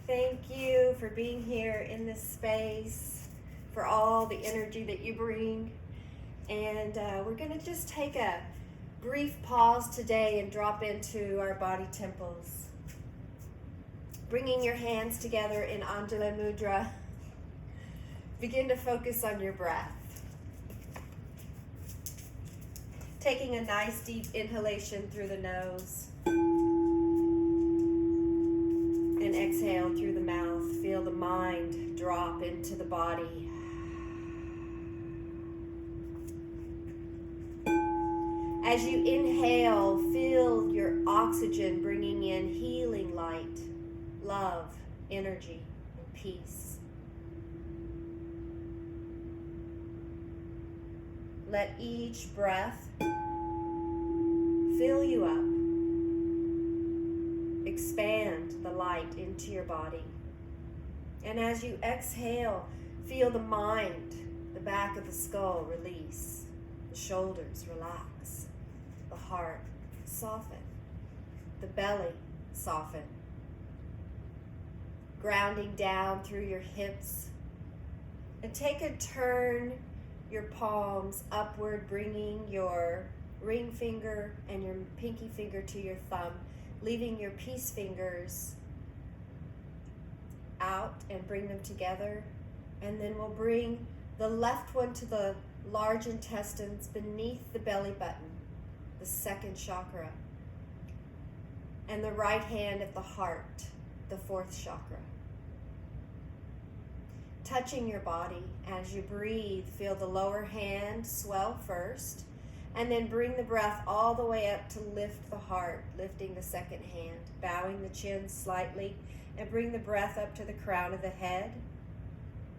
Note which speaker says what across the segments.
Speaker 1: Thank you for being here in this space, for all the energy that you bring. And we're going to just take a brief pause today and drop into our body temples. Bringing your hands together in Anjali Mudra, begin to focus on your breath. Taking a nice deep inhalation through the nose. And exhale through the mouth. Feel the mind drop into the body. As you inhale, feel your oxygen bringing in healing light, love, energy, and peace. Let each breath fill you up. Expand the light into your body. And as you exhale, feel the mind, the back of the skull release, the shoulders relax, the heart soften, the belly soften. Grounding down through your hips. And take a turn your palms upward, bringing your ring finger and your pinky finger to your thumb, leaving your peace fingers out and bring them together. And then we'll bring the left one to the large intestines beneath the belly button, the second chakra, and the right hand at the heart, the fourth chakra. Touching your body as you breathe, feel the lower hand swell first, and then bring the breath all the way up to lift the heart, lifting the second hand, bowing the chin slightly, and bring the breath up to the crown of the head.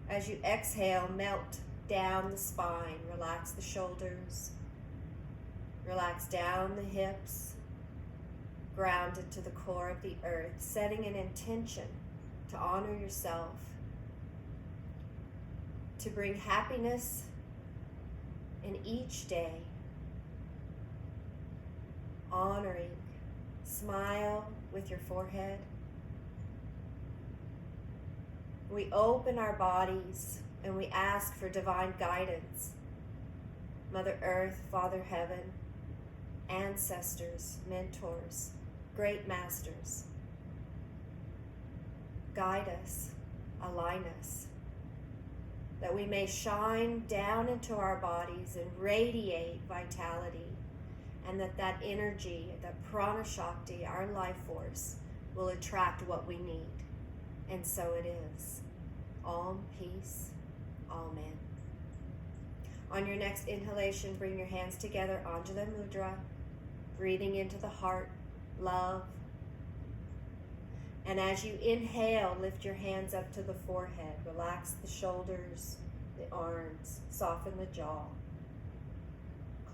Speaker 1: As you exhale, melt down the spine, relax the shoulders, relax down the hips, grounded to the core of the earth, setting an intention to honor yourself, to bring happiness in each day. Honoring, smile with your forehead. We open our bodies and we ask for divine guidance. Mother Earth, Father Heaven, ancestors, mentors, great masters, guide us, align us, that we may shine down into our bodies and radiate vitality, and that energy, that prana shakti, our life force, will attract what we need. And so it is. Om, peace, amen. On your next inhalation, bring your hands together, Anjali Mudra, breathing into the heart, love. And as you inhale, lift your hands up to the forehead. Relax the shoulders, the arms, soften the jaw.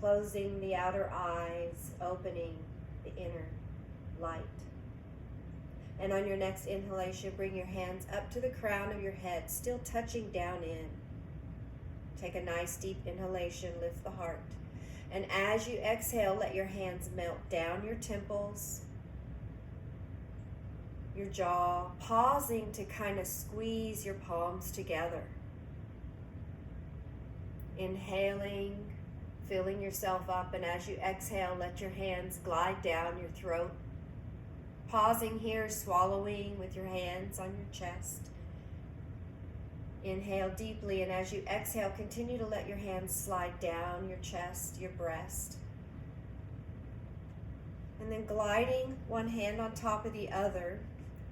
Speaker 1: Closing the outer eyes, opening the inner light. And on your next inhalation, bring your hands up to the crown of your head, still touching down in. Take a nice deep inhalation, lift the heart. And as you exhale, let your hands melt down your temples, your jaw, pausing to kind of squeeze your palms together. Inhaling, filling yourself up, and as you exhale, let your hands glide down your throat. Pausing here, swallowing with your hands on your chest. Inhale deeply, and as you exhale, continue to let your hands slide down your chest, your breast. And then gliding one hand on top of the other,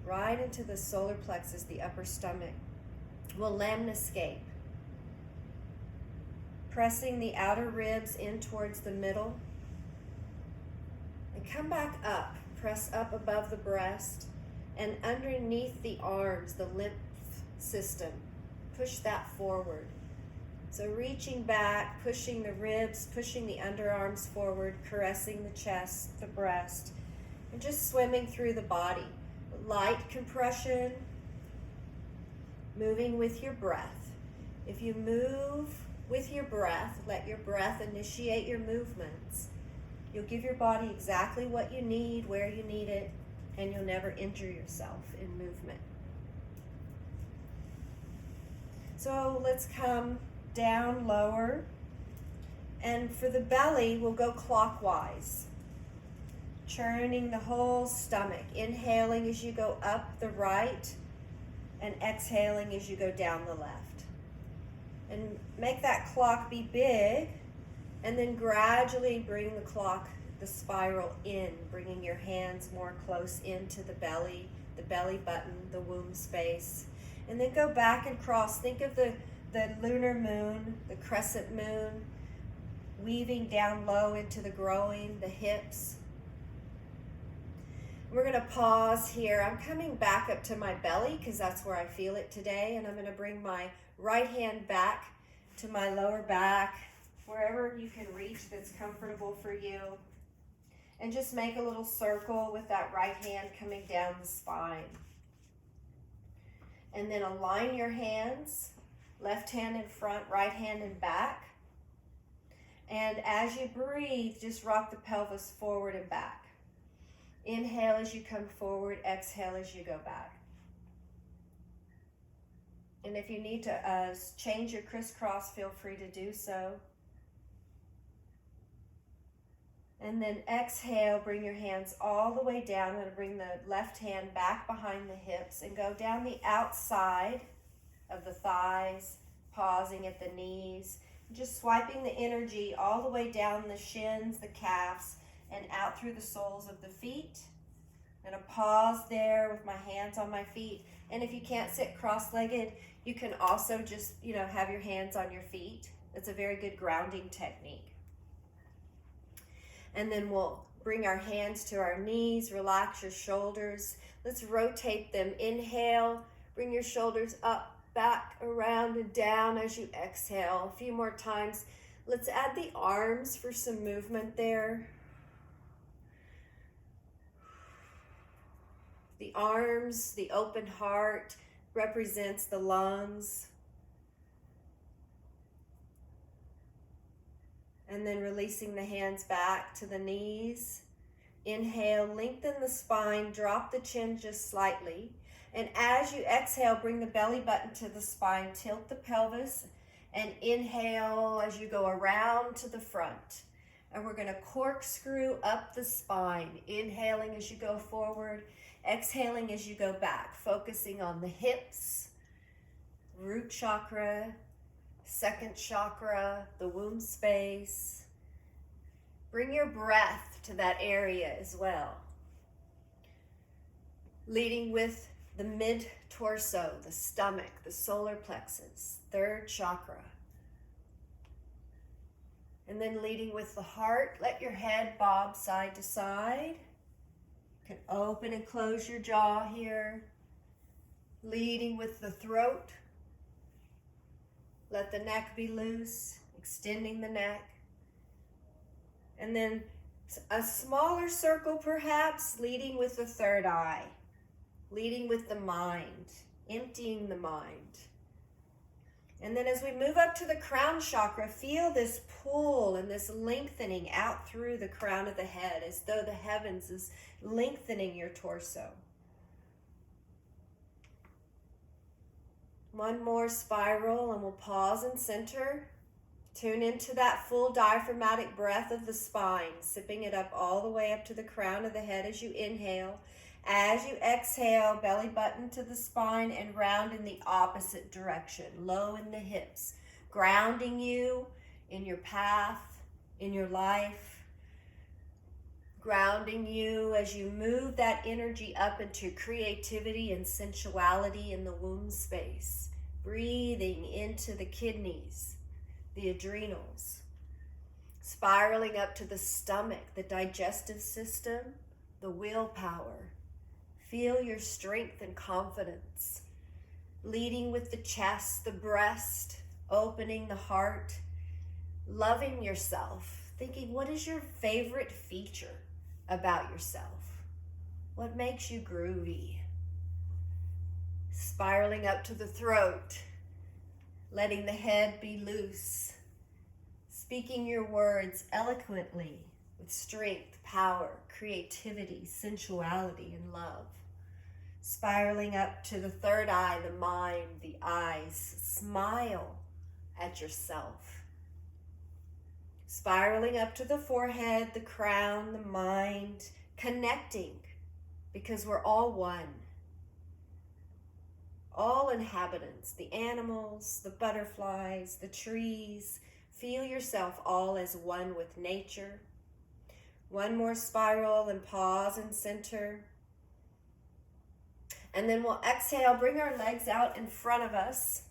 Speaker 1: right into the solar plexus, the upper stomach. We'll lemniscape. Pressing the outer ribs in towards the middle. And come back up. Press up above the breast and underneath the arms, the lymph system. Push that forward. So reaching back, pushing the ribs, pushing the underarms forward, caressing the chest, the breast, and just swimming through the body. Light compression, moving with your breath. If you move with your breath, let your breath initiate your movements. You'll give your body exactly what you need, where you need it, and you'll never injure yourself in movement. So let's come down lower. And for the belly, we'll go clockwise, churning the whole stomach, inhaling as you go up the right and exhaling as you go down the left. And make that clock be big, and then gradually bring the spiral in, bringing your hands more close into the belly button, the womb space. And then go back and cross. Think of the lunar moon, the crescent moon, weaving down low into the groin, the hips. We're going to pause here. I'm coming back up to my belly because that's where I feel it today. And I'm going to bring my right hand back to my lower back, wherever you can reach that's comfortable for you. And just make a little circle with that right hand coming down the spine. And then align your hands, left hand in front, right hand in back. And as you breathe, just rock the pelvis forward and back. Inhale as you come forward, exhale as you go back. And if you need to change your crisscross, feel free to do so. And then exhale, bring your hands all the way down. I'm going to bring the left hand back behind the hips and go down the outside of the thighs, pausing at the knees. Just swiping the energy all the way down the shins, the calves, and out through the soles of the feet. And a pause there with my hands on my feet. And if you can't sit cross-legged, you can also just, have your hands on your feet. It's a very good grounding technique. And then we'll bring our hands to our knees, relax your shoulders. Let's rotate them. Inhale, bring your shoulders up, back, around, and down as you exhale. A few more times. Let's add the arms for some movement there. The arms, the open heart represents the lungs. And then releasing the hands back to the knees. Inhale, lengthen the spine, drop the chin just slightly. And as you exhale, bring the belly button to the spine, tilt the pelvis, and inhale as you go around to the front. And we're going to corkscrew up the spine, inhaling as you go forward, exhaling as you go back, focusing on the hips, root chakra, second chakra, the womb space. Bring your breath to that area as well. Leading with the mid-torso, the stomach, the solar plexus, third chakra. And then leading with the heart, let your head bob side to side. You can open and close your jaw here. Leading with the throat. Let the neck be loose, extending the neck. And then a smaller circle perhaps, leading with the third eye. Leading with the mind, emptying the mind. And then as we move up to the crown chakra, feel this pull and this lengthening out through the crown of the head, as though the heavens is lengthening your torso. One more spiral and we'll pause and center. Tune into that full diaphragmatic breath of the spine, sipping it up all the way up to the crown of the head as you inhale. As you exhale, belly button to the spine and round in the opposite direction, low in the hips, grounding you in your path, in your life, grounding you as you move that energy up into creativity and sensuality in the womb space, breathing into the kidneys, the adrenals, spiraling up to the stomach, the digestive system, the willpower. Feel your strength and confidence, leading with the chest, the breast, opening the heart, loving yourself, thinking, what is your favorite feature about yourself? What makes you groovy? Spiraling up to the throat, letting the head be loose, speaking your words eloquently with strength, power, creativity, sensuality, and love. spiraling up to the third eye, the mind, the eyes. Smile at yourself. Spiraling up to the forehead, the crown, the mind, connecting, because we're all one. All inhabitants, the animals, the butterflies, the trees. Feel yourself all as one with nature. One more spiral and pause and center. And then we'll exhale, bring our legs out in front of us.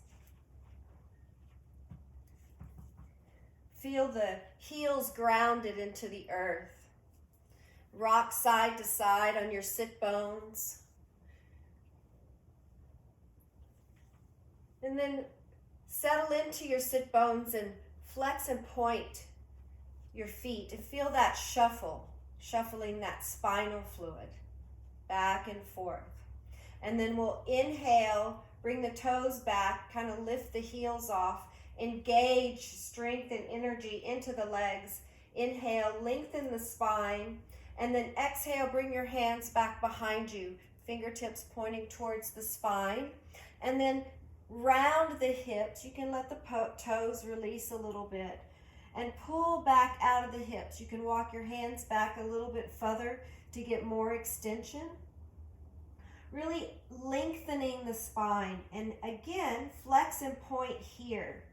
Speaker 1: Feel the heels grounded into the earth. Rock side to side on your sit bones. And then settle into your sit bones and flex and point your feet and feel that shuffling that spinal fluid back and forth. And then we'll inhale, bring the toes back, kind of lift the heels off. Engage strength and energy into the legs. Inhale, lengthen the spine. And then exhale, bring your hands back behind you. Fingertips pointing towards the spine. And then round the hips. You can let the toes release a little bit. And pull back out of the hips. You can walk your hands back a little bit further to get more extension. Really lengthening the spine. And again, flex and point here.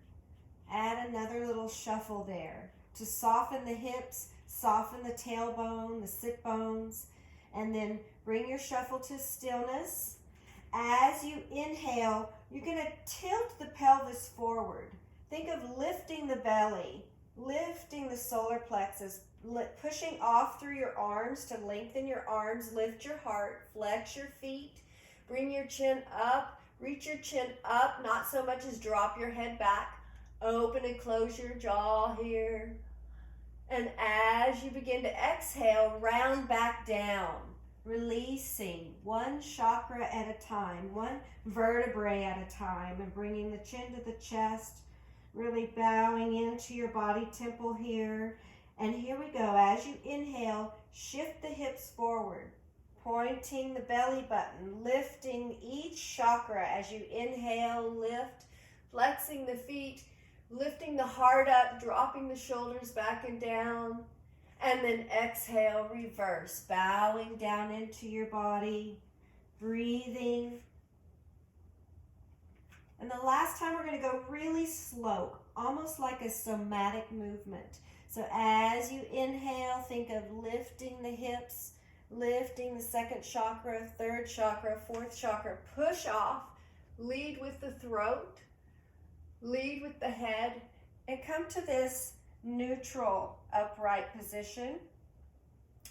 Speaker 1: Add another little shuffle there to soften the hips, soften the tailbone, the sit bones, and then bring your shuffle to stillness. As you inhale, you're going to tilt the pelvis forward. Think of lifting the belly, lifting the solar plexus, pushing off through your arms to lengthen your arms, lift your heart, flex your feet, bring your chin up, reach your chin up, not so much as drop your head back. Open and close your jaw here. And as you begin to exhale, round back down, releasing one chakra at a time, one vertebrae at a time, and bringing the chin to the chest, really bowing into your body temple here. And here we go. As you inhale, shift the hips forward, pointing the belly button, lifting each chakra as you inhale, lift, flexing the feet, lifting the heart up, dropping the shoulders back and down, and then exhale, reverse, bowing down into your body, breathing. And the last time we're going to go really slow, almost like a somatic movement. So as you inhale, think of lifting the hips, lifting the second chakra, third chakra, fourth chakra, push off, lead with the throat. Lead with the head and come to this neutral upright position.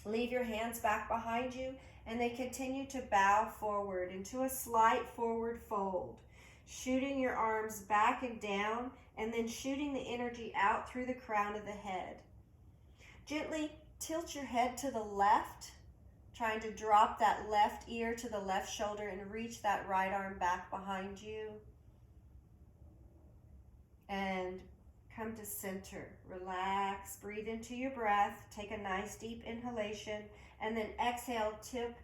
Speaker 1: Leave your hands back behind you and then continue to bow forward into a slight forward fold, shooting your arms back and down and then shooting the energy out through the crown of the head. Gently tilt your head to the left, trying to drop that left ear to the left shoulder and reach that right arm back behind you. And come to center. Relax, breathe into your breath, take a nice deep inhalation, and then exhale, tip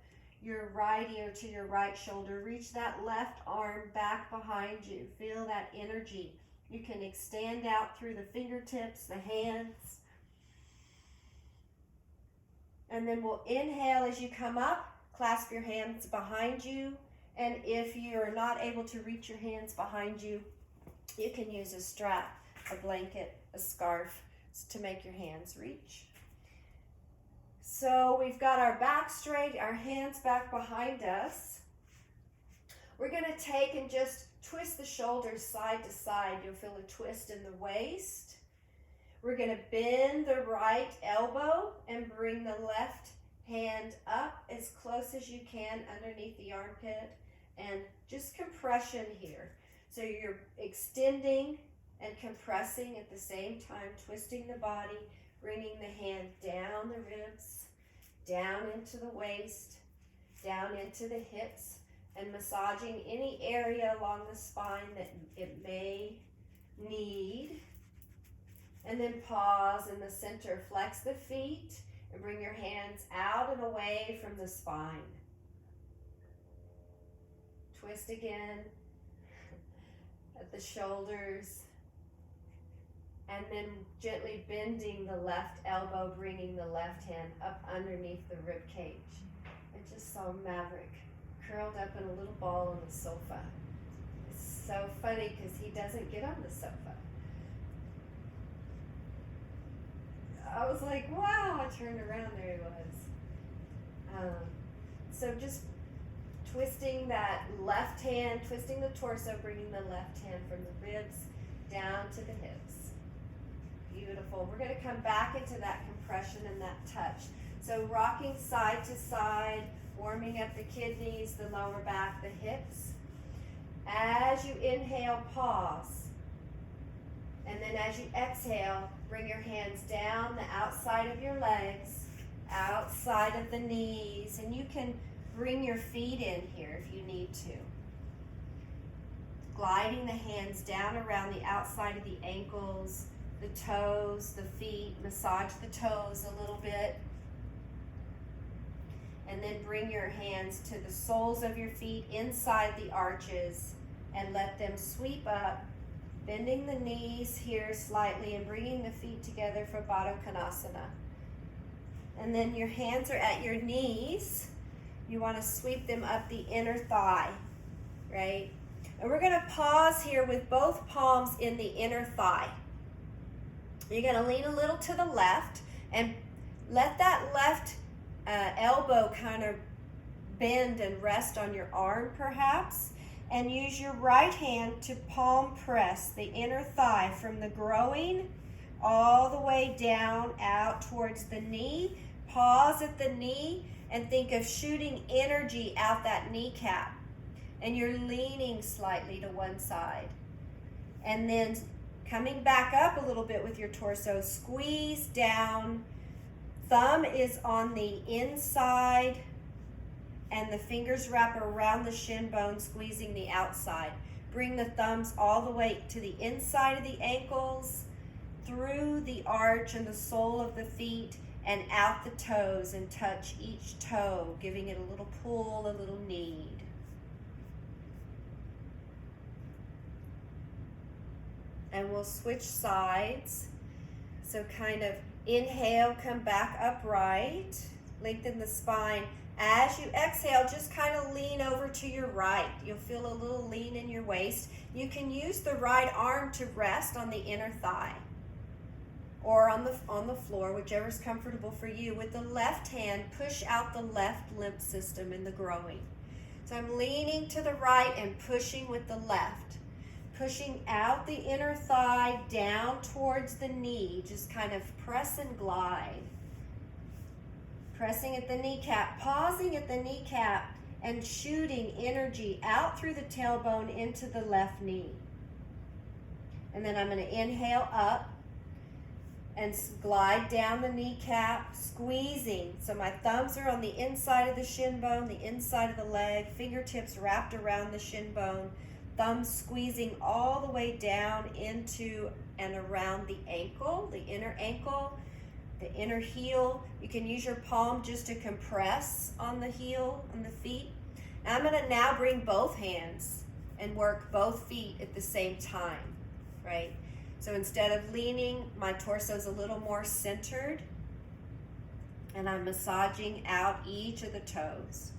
Speaker 1: your right ear to your right shoulder. Reach that left arm back behind you. Feel that energy. You can extend out through the fingertips, the hands. And then we'll inhale as you come up, clasp your hands behind you, and if you're not able to reach your hands behind you, you can use a strap, a blanket, a scarf to make your hands reach. So we've got our back straight, our hands back behind us. We're going to take and just twist the shoulders side to side. You'll feel a twist in the waist. We're going to bend the right elbow and bring the left hand up as close as you can underneath the armpit, and just compression here. So you're extending and compressing at the same time, twisting the body, bringing the hand down the ribs, down into the waist, down into the hips, and massaging any area along the spine that it may need. And then pause in the center. Flex the feet and bring your hands out and away from the spine. Twist again at the shoulders. And then gently bending the left elbow, bringing the left hand up underneath the rib cage. I just saw Maverick curled up in a little ball on the sofa. It's so funny because he doesn't get on the sofa. I was like, wow, I turned around, there he was. So just twisting that left hand, twisting the torso, bringing the left hand from the ribs down to the hips. Beautiful. We're going to come back into that compression and that touch. So rocking side to side, warming up the kidneys, the lower back, the hips. As you inhale, pause. And then as you exhale, bring your hands down the outside of your legs, outside of the knees, and you can bring your feet in here if you need to. Gliding the hands down around the outside of the ankles, the toes, the feet, massage the toes a little bit. And then bring your hands to the soles of your feet inside the arches and let them sweep up, bending the knees here slightly and bringing the feet together for Baddha Konasana. And then your hands are at your knees. You want to sweep them up the inner thigh, right? And we're going to pause here with both palms in the inner thigh. You're going to lean a little to the left and let that left elbow kind of bend and rest on your arm perhaps, and use your right hand to palm press the inner thigh from the groin all the way down out towards the knee. Pause at the knee and think of shooting energy out that kneecap, and you're leaning slightly to one side. And then coming back up a little bit with your torso, squeeze down. Thumb is on the inside and the fingers wrap around the shin bone, squeezing the outside. Bring the thumbs all the way to the inside of the ankles, through the arch and the sole of the feet, and out the toes, and touch each toe, giving it a little pull, a little knead. And we'll switch sides. So kind of inhale, come back upright, lengthen the spine. As you exhale, just kind of lean over to your right. You'll feel a little lean in your waist. You can use the right arm to rest on the inner thigh or on the floor, whichever's comfortable for you. With the left hand, push out the left lymph system in the groin. So I'm leaning to the right and pushing with the left. Pushing out the inner thigh down towards the knee. Just kind of press and glide. Pressing at the kneecap, pausing at the kneecap, and shooting energy out through the tailbone into the left knee. And then I'm going to inhale up and glide down the kneecap, squeezing. So my thumbs are on the inside of the shin bone, the inside of the leg, fingertips wrapped around the shin bone, thumbs squeezing all the way down into and around the ankle, the inner ankle, the inner heel. You can use your palm just to compress on the heel, on the feet. And I'm going to now bring both hands and work both feet at the same time, right? So instead of leaning, my torso's a little more centered, and I'm massaging out each of the toes.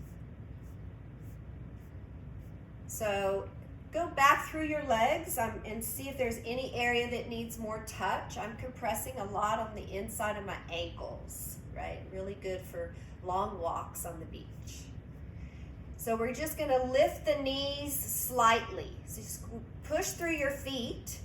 Speaker 1: So go back through your legs and see if there's any area that needs more touch. I'm compressing a lot on the inside of my ankles, right? Really good for long walks on the beach. So we're just going to lift the knees slightly. So just push through your feet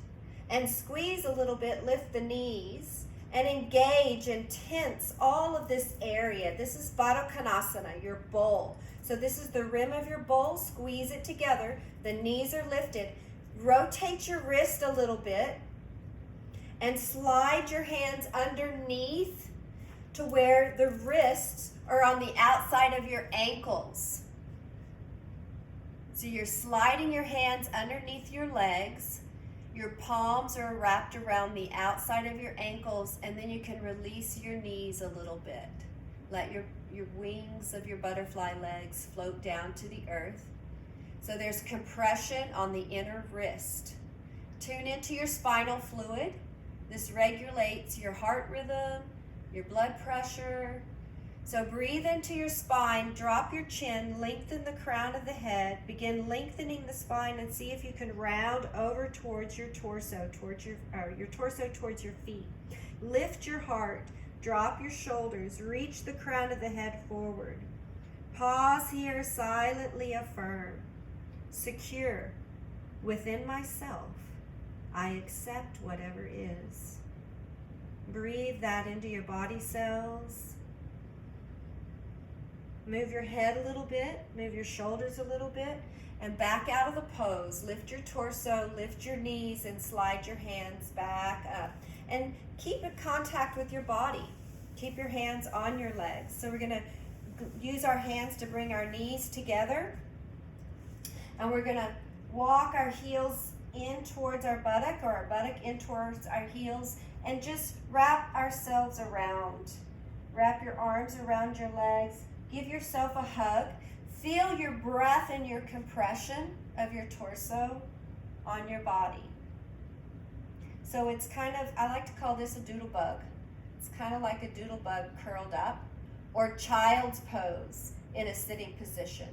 Speaker 1: and squeeze a little bit, lift the knees, and engage and tense all of this area. This is Baddha Konasana, your bowl. So this is the rim of your bowl. Squeeze it together. The knees are lifted. Rotate your wrist a little bit and slide your hands underneath to where the wrists are on the outside of your ankles. So you're sliding your hands underneath your legs. Your palms are wrapped around the outside of your ankles, and then you can release your knees a little bit. Let your wings of your butterfly legs float down to the earth. So there's compression on the inner wrist. Tune into your spinal fluid. This regulates your heart rhythm, your blood pressure. So breathe into your spine, drop your chin, lengthen the crown of the head, begin lengthening the spine, and see if you can round over towards your torso, towards your torso towards your feet. Lift your heart, drop your shoulders, reach the crown of the head forward. Pause here, silently affirm. Secure within myself, I accept whatever is. Breathe that into your body cells. Move your head a little bit, move your shoulders a little bit, and back out of the pose. Lift your torso, lift your knees, and slide your hands back up. And keep in contact with your body. Keep your hands on your legs. So we're going to use our hands to bring our knees together. And we're going to walk our heels in towards our buttock, or our buttock in towards our heels, and just wrap ourselves around. Wrap your arms around your legs. Give yourself a hug. Feel your breath and your compression of your torso on your body. So it's kind of, I like to call this a doodle bug. It's kind of like a doodle bug curled up, or child's pose in a sitting position.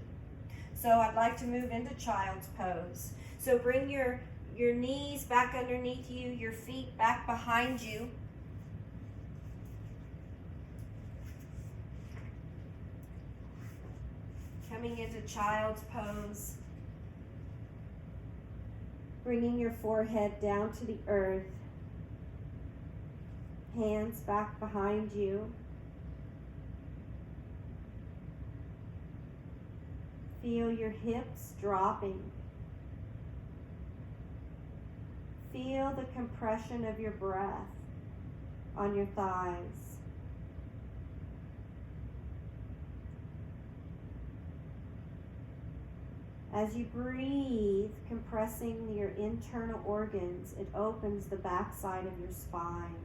Speaker 1: So I'd like to move into child's pose. So bring your knees back underneath you, your feet back behind you. Coming into child's pose. Bringing your forehead down to the earth. Hands back behind you. Feel your hips dropping. Feel the compression of your breath on your thighs. As you breathe, compressing your internal organs, it opens the backside of your spine.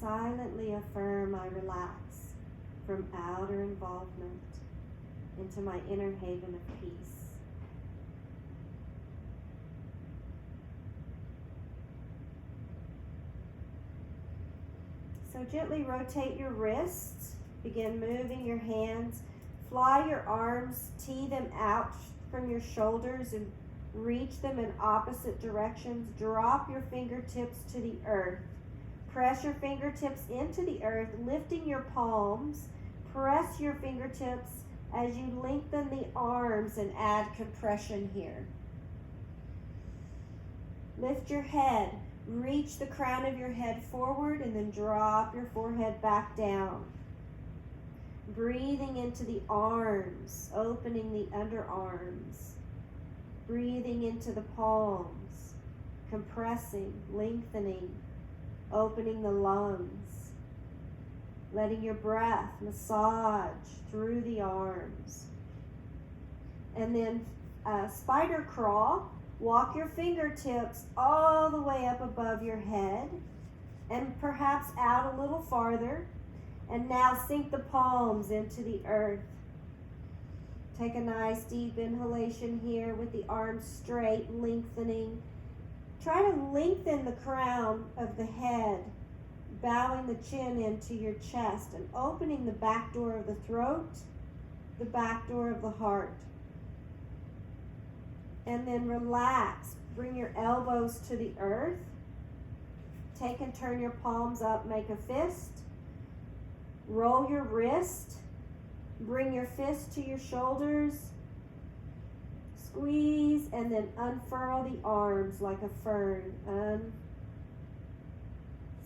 Speaker 1: Silently affirm I relax from outer involvement into my inner haven of peace. So gently rotate your wrists, begin moving your hands, fly your arms, tee them out from your shoulders and reach them in opposite directions. Drop your fingertips to the earth. Press your fingertips into the earth, lifting your palms. Press your fingertips as you lengthen the arms and add compression here. Lift your head. Reach the crown of your head forward and then drop your forehead back down. Breathing into the arms, opening the underarms. Breathing into the palms, compressing, lengthening, opening the lungs. Letting your breath massage through the arms. And then spider crawl. Walk your fingertips all the way up above your head and perhaps out a little farther. And now sink the palms into the earth. Take a nice deep inhalation here with the arms straight, lengthening. Try to lengthen the crown of the head, bowing the chin into your chest and opening the back door of the throat, the back door of the heart. And then relax. Bring your elbows to the earth. Take and turn your palms up. Make a fist. Roll your wrist. Bring your fist to your shoulders. Squeeze and then unfurl the arms like a fern.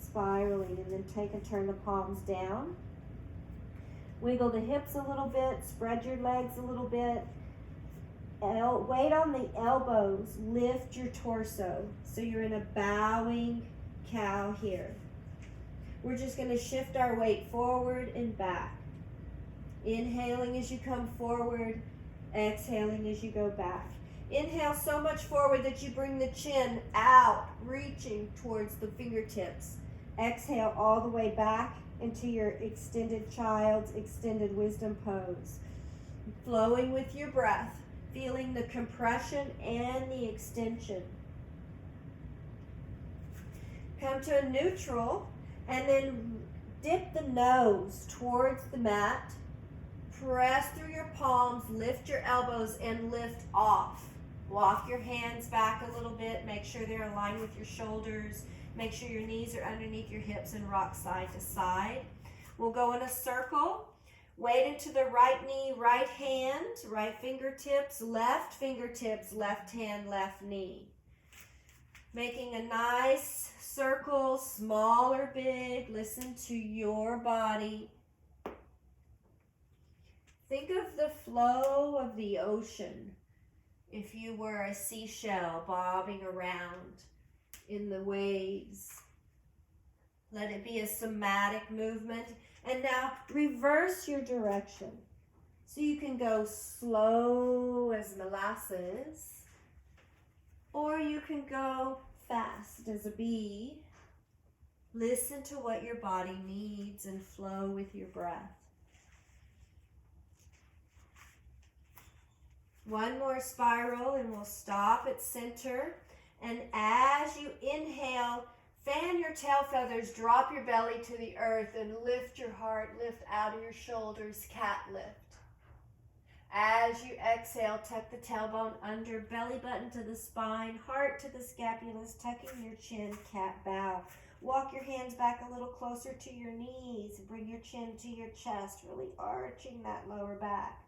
Speaker 1: Spiraling, and then take and turn the palms down. Wiggle the hips a little bit. Spread your legs a little bit. Weight on the elbows, lift your torso. So you're in a bowing cow here. We're just going to shift our weight forward and back. Inhaling as you come forward, exhaling as you go back. Inhale so much forward that you bring the chin out, reaching towards the fingertips. Exhale all the way back into your extended child's extended wisdom pose. Flowing with your breath, feeling the compression and the extension. Come to a neutral and then dip the nose towards the mat. Press through your palms, lift your elbows and lift off. Walk your hands back a little bit. Make sure they're aligned with your shoulders. Make sure your knees are underneath your hips and rock side to side. We'll go in a circle. Weight into the right knee, right hand, right fingertips, left hand, left knee. Making a nice circle, small or big. Listen to your body. Think of the flow of the ocean. If you were a seashell bobbing around in the waves. Let it be a somatic movement. And now reverse your direction. So you can go slow as molasses, or you can go fast as a bee. Listen to what your body needs and flow with your breath. One more spiral and we'll stop at center. And as you inhale, fan your tail feathers, drop your belly to the earth and lift your heart, lift out of your shoulders, cat lift. As you exhale, tuck the tailbone under, belly button to the spine, heart to the scapulas, tucking your chin, cat bow. Walk your hands back a little closer to your knees. Bring your chin to your chest, really arching that lower back.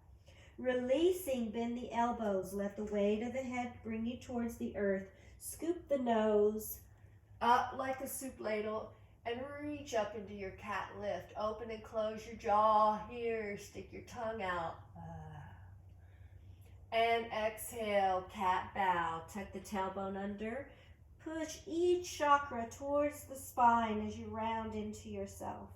Speaker 1: Releasing, bend the elbows. Let the weight of the head bring you towards the earth. Scoop the nose up like a soup ladle and reach up into your cat lift. Open and close your jaw here. Stick your tongue out. And exhale, cat bow. Tuck the tailbone under. Push each chakra towards the spine as you round into yourself.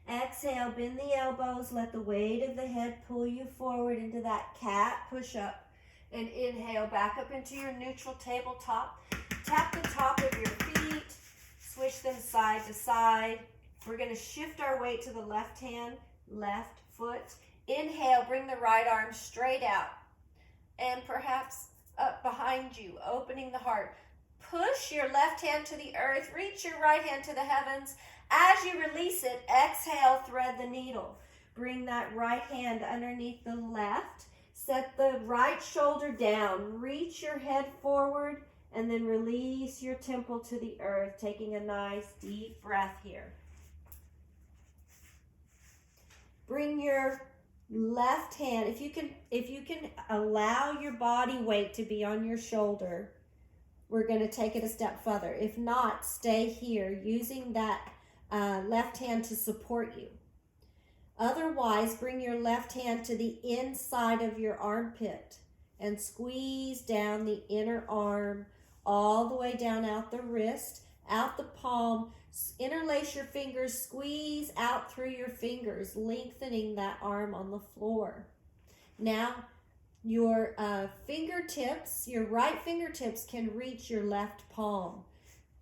Speaker 1: Exhale, bend the elbows. Let the weight of the head pull you forward into that cat push-up. And inhale, back up into your neutral tabletop. Tap the top of your feet. Switch them side to side. We're going to shift our weight to the left hand, left foot. Inhale, bring the right arm straight out. And perhaps up behind you, opening the heart. Push your left hand to the earth. Reach your right hand to the heavens. As you release it, exhale, thread the needle. Bring that right hand underneath the left. Set the right shoulder down. Reach your head forward and then release your temple to the earth, taking a nice deep breath here. Bring your left hand, if you can allow your body weight to be on your shoulder, we're going to take it a step further. If not, stay here using that left hand to support you. Otherwise, bring your left hand to the inside of your armpit and squeeze down the inner arm all the way down out the wrist, out the palm. Interlace your fingers, squeeze out through your fingers, lengthening that arm on the floor. Now, your fingertips, your right fingertips can reach your left palm.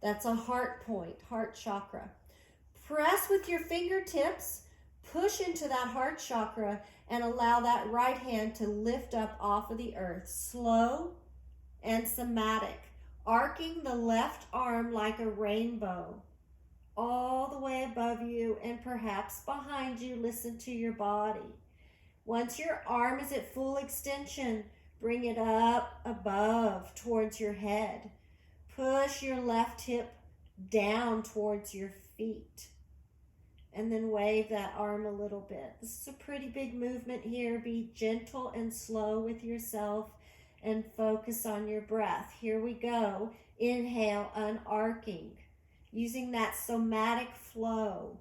Speaker 1: That's a heart point, heart chakra. Press with your fingertips, push into that heart chakra, and allow that right hand to lift up off of the earth. Slow and somatic, arcing the left arm like a rainbow, all the way above you and perhaps behind you. Listen to your body. Once your arm is at full extension, bring it up above towards your head. Push your left hip down towards your feet. And then wave that arm a little bit. This is a pretty big movement here. Be gentle and slow with yourself and focus on your breath. Here we go. Inhale, unarcing. Using that somatic flow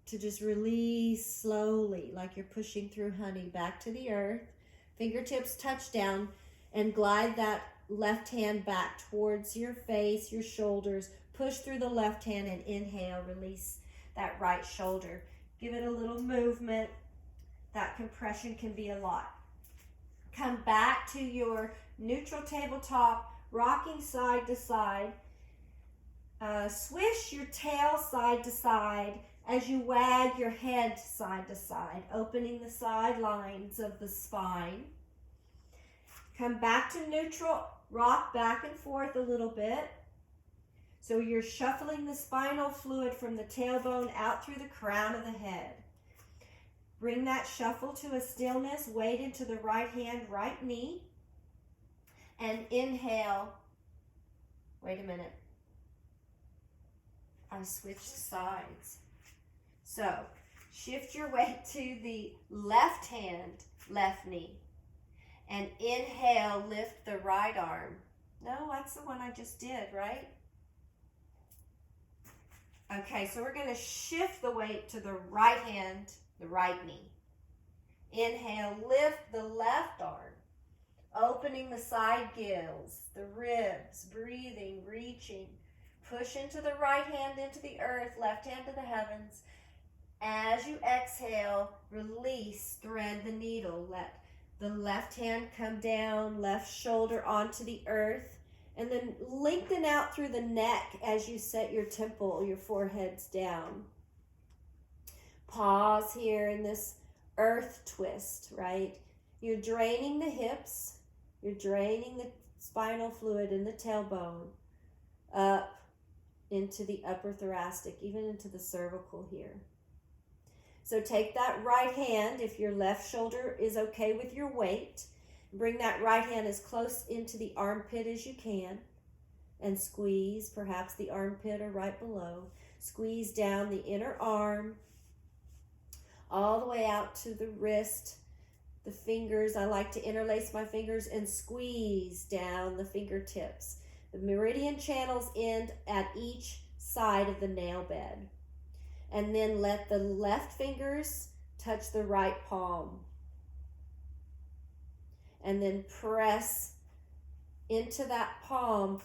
Speaker 1: to just release slowly, like you're pushing through honey, back to the earth. Fingertips touch down and glide that left hand back towards your face, your shoulders. Push through the left hand and inhale, release that right shoulder. Give it a little movement. That compression can be a lot. Come back to your neutral tabletop, rocking side to side. Swish your tail side to side as you wag your head side to side, opening the sidelines of the spine. Come back to neutral, rock back and forth a little bit. So you're shuffling the spinal fluid from the tailbone out through the crown of the head. Bring that shuffle to a stillness, weight into the right hand, right knee, and inhale. Wait a minute. I switched sides. So shift your weight to the left hand, left knee, and inhale, lift the right arm. No, that's the one I just did, right? Okay, so we're going to shift the weight to the right hand, the right knee. Inhale, lift the left arm, opening the side gills, the ribs, breathing, reaching. Push into the right hand into the earth, left hand to the heavens. As you exhale, release, thread the needle. Let the left hand come down, left shoulder onto the earth, and then lengthen out through the neck as you set your temple, your foreheads down. Pause here in this earth twist, right? You're draining the hips, you're draining the spinal fluid in the tailbone up into the upper thoracic, even into the cervical here. So take that right hand, if your left shoulder is okay with your weight, bring that right hand as close into the armpit as you can and squeeze, perhaps the armpit or right below. Squeeze down the inner arm all the way out to the wrist, the fingers. I like to interlace my fingers and squeeze down the fingertips. The meridian channels end at each side of the nail bed. And then let the left fingers touch the right palm. And then press into that palm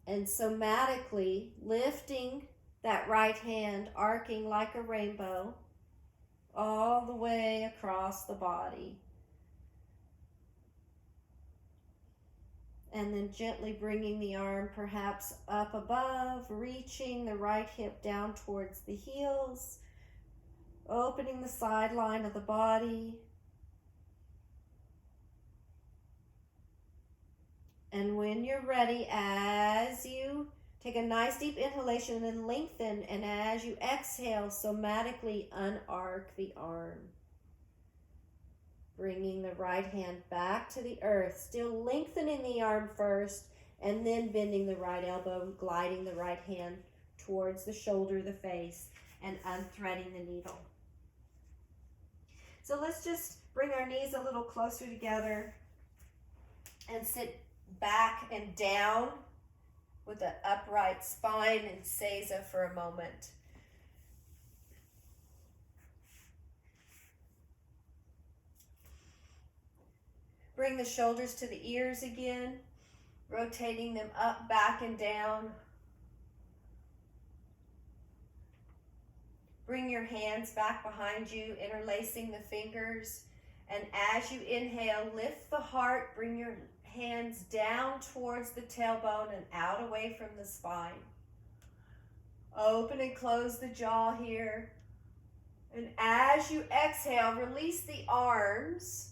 Speaker 1: and somatically lifting that right hand, arcing like a rainbow all the way across the body. And then gently bringing the arm perhaps up above, reaching the right hip down towards the heels, opening the sideline of the body. And when you're ready, as you take a nice deep inhalation and then lengthen, and as you exhale, somatically unarc the arm. Bringing the right hand back to the earth, still lengthening the arm first, and then bending the right elbow, gliding the right hand towards the shoulder, the face, and unthreading the needle. So let's just bring our knees a little closer together and sit back and down with an upright spine and seiza for a moment. Bring the shoulders to the ears again, rotating them up, back, and down. Bring your hands back behind you, interlacing the fingers. And as you inhale, lift the heart, bring your hands down towards the tailbone and out away from the spine. Open and close the jaw here. And as you exhale, release the arms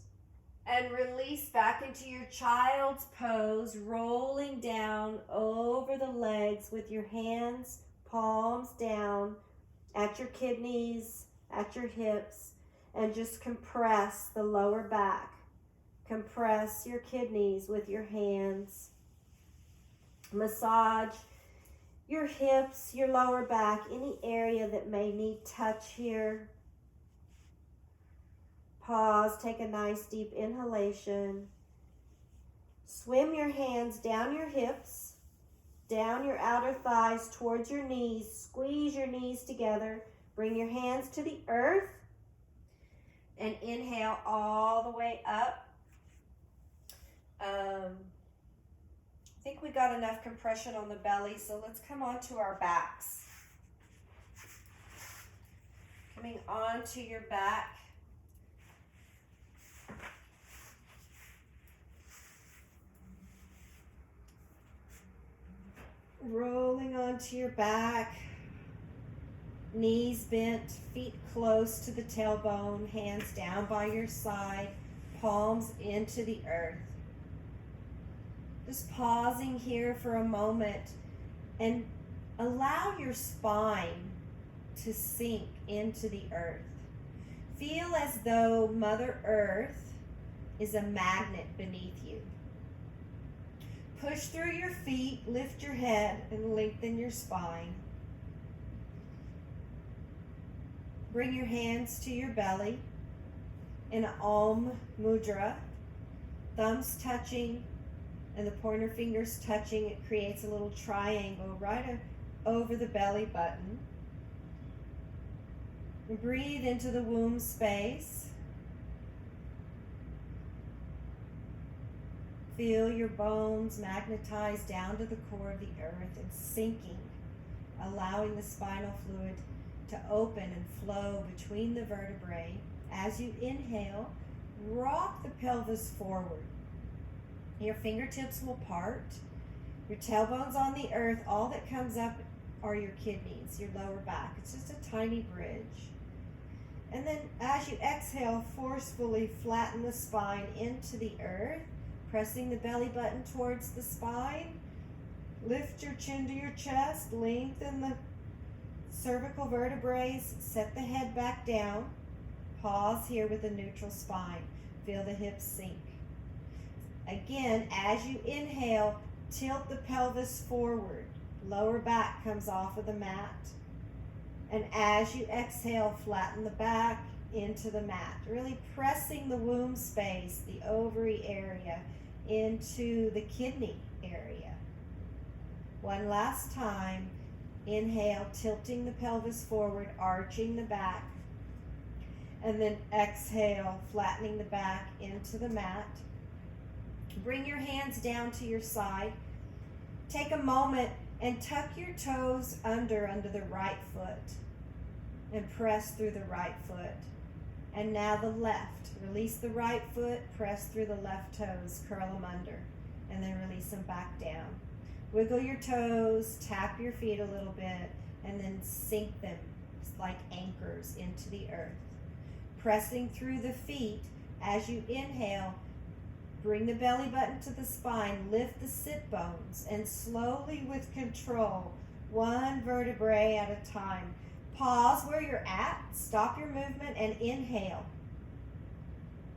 Speaker 1: and release back into your child's pose, rolling down over the legs with your hands, palms down at your kidneys, at your hips, and just compress the lower back. Compress your kidneys with your hands. Massage your hips, your lower back, any area that may need touch here. Pause, take a nice deep inhalation. Swim your hands down your hips, down your outer thighs towards your knees. Squeeze your knees together. Bring your hands to the earth. And inhale all the way up. I think we got enough compression on the belly, so let's come onto our backs. Coming onto your back. Rolling onto your back, knees bent, feet close to the tailbone, hands down by your side, palms into the earth. Just pausing here for a moment and allow your spine to sink into the earth. Feel as though Mother Earth is a magnet beneath you. Push through your feet, lift your head, and lengthen your spine. Bring your hands to your belly in an Om Mudra, thumbs touching and the pointer fingers touching. It creates a little triangle right over the belly button. And breathe into the womb space. Feel your bones magnetize down to the core of the earth and sinking, allowing the spinal fluid to open and flow between the vertebrae. As you inhale, rock the pelvis forward. Your fingertips will part. Your tailbone's on the earth. All that comes up are your kidneys, your lower back. It's just a tiny bridge. And then as you exhale, forcefully flatten the spine into the earth, pressing the belly button towards the spine. Lift your chin to your chest, lengthen the cervical vertebrae, set the head back down. Pause here with a neutral spine. Feel the hips sink. Again, as you inhale, tilt the pelvis forward. Lower back comes off of the mat. And as you exhale, flatten the back into the mat. Really pressing the womb space, the ovary area, into the kidney area. One last time. Inhale, tilting the pelvis forward, arching the back. And then exhale, flattening the back into the mat. Bring your hands down to your side. Take a moment and tuck your toes under the right foot. And press through the right foot. And now the left. Release the right foot, press through the left toes, curl them under. And then release them back down. Wiggle your toes, tap your feet a little bit, and then sink them like anchors into the earth. Pressing through the feet as you inhale, bring the belly button to the spine, lift the sit bones, and slowly with control, one vertebrae at a time. Pause where you're at, stop your movement, and inhale.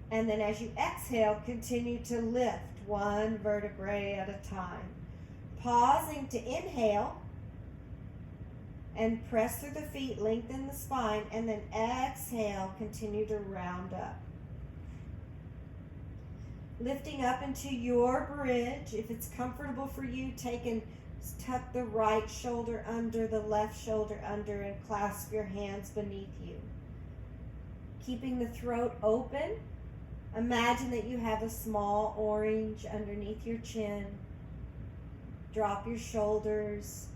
Speaker 1: And then as you exhale, continue to lift one vertebrae at a time. Pausing to inhale and press through the feet, lengthen the spine, and then exhale, continue to round up. Lifting up into your bridge. If it's comfortable for you, tuck the right shoulder under, the left shoulder under, and clasp your hands beneath you. Keeping the throat open. Imagine that you have a small orange underneath your chin. Drop your shoulders.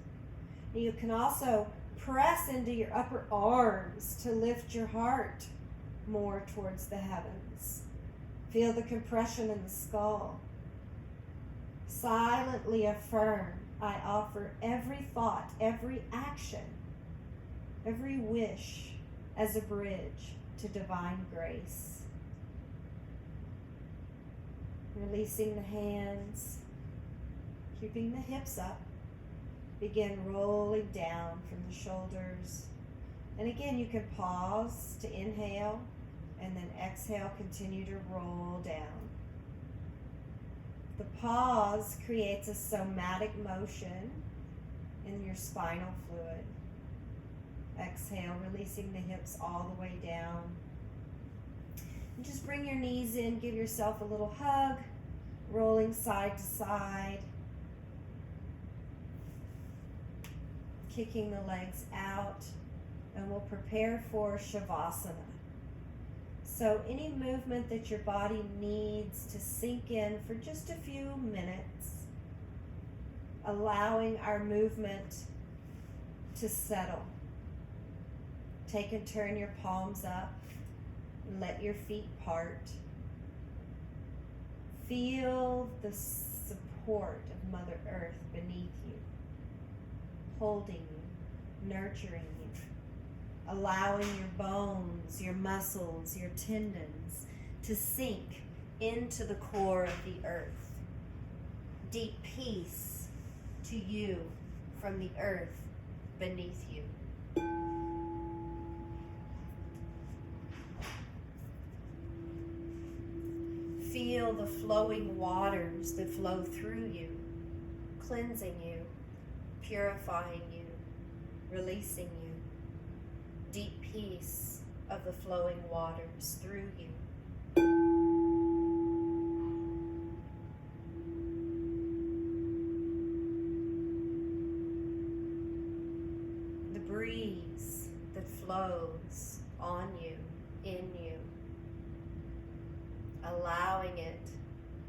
Speaker 1: You can also press into your upper arms to lift your heart more towards the heavens. Feel the compression in the skull. Silently affirm, I offer every thought, every action, every wish as a bridge to divine grace. Releasing the hands. Keeping the hips up, begin rolling down from the shoulders. And again, you can pause to inhale and then exhale, continue to roll down. The pause creates a somatic motion in your spinal fluid. Exhale, releasing the hips all the way down. And just bring your knees in, give yourself a little hug, rolling side to side. Kicking the legs out, and we'll prepare for Shavasana. So any movement that your body needs to sink in for just a few minutes, allowing our movement to settle. Take and turn your palms up and let your feet part. Feel the support of Mother Earth beneath you. holding you, nurturing you, allowing your bones, your muscles, your tendons to sink into the core of the earth. Deep peace to you from the earth beneath you. Feel the flowing waters that flow through you, cleansing you, purifying you, releasing you. Deep peace of the flowing waters through you. The breeze that flows on you, in you, allowing it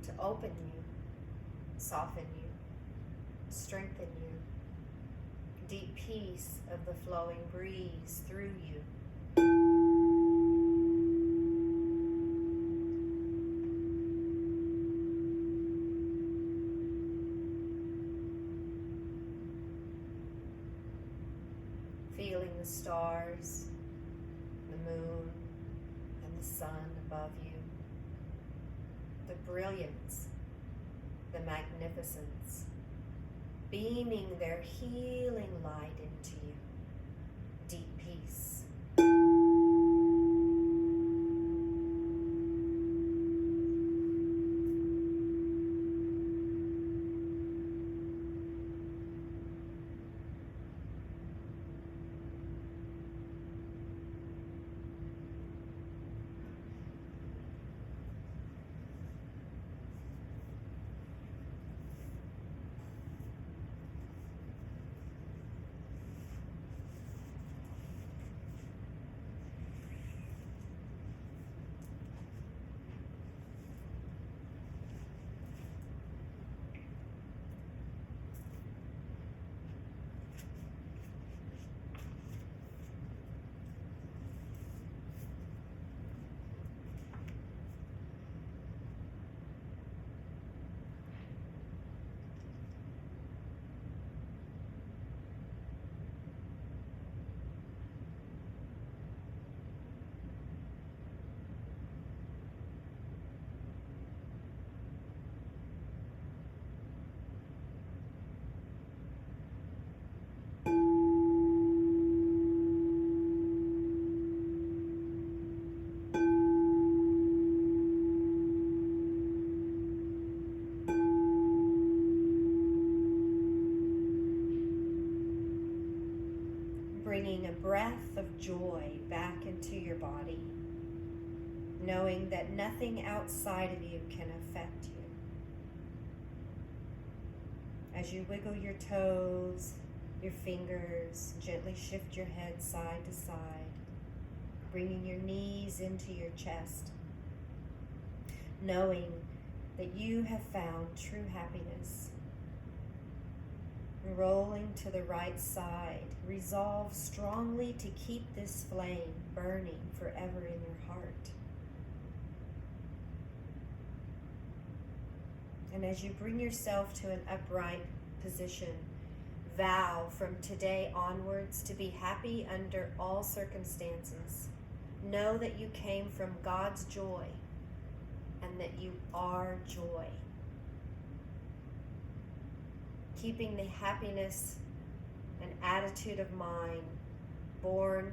Speaker 1: to open you, soften you, strengthen you. Deep peace of the flowing breeze through you. Feeling the stars, the moon, and the sun above you. The brilliance, the magnificence, beaming their healing light into you. Deep peace. Bringing a breath of joy back into your body, knowing that nothing outside of you can affect you. As you wiggle your toes, your fingers, gently shift your head side to side, bringing your knees into your chest, knowing that you have found true happiness. Rolling to the right side, resolve strongly to keep this flame burning forever in your heart. And as you bring yourself to an upright position, vow from today onwards to be happy under all circumstances. Know that you came from God's joy and that you are joy. Keeping the happiness and attitude of mind born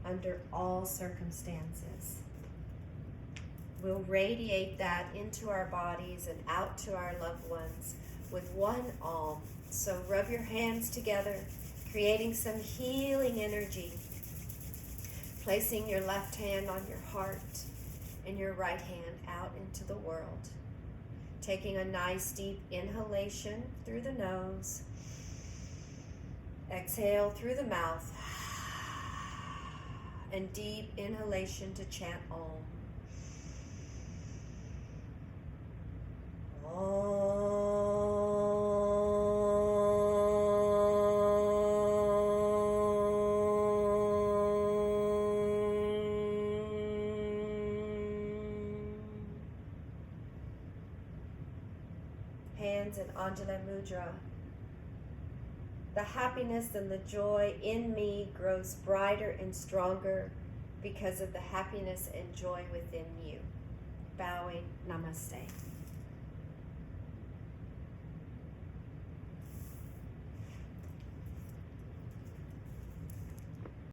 Speaker 1: under all circumstances. We'll radiate that into our bodies and out to our loved ones with one Om. So rub your hands together, creating some healing energy. Placing your left hand on your heart and your right hand out into the world. Taking a nice deep inhalation through the nose. Exhale through the mouth. And deep inhalation to chant Om. Hands in Anjali Mudra. The happiness and the joy in me grows brighter and stronger because of the happiness and joy within you. Bowing, namaste.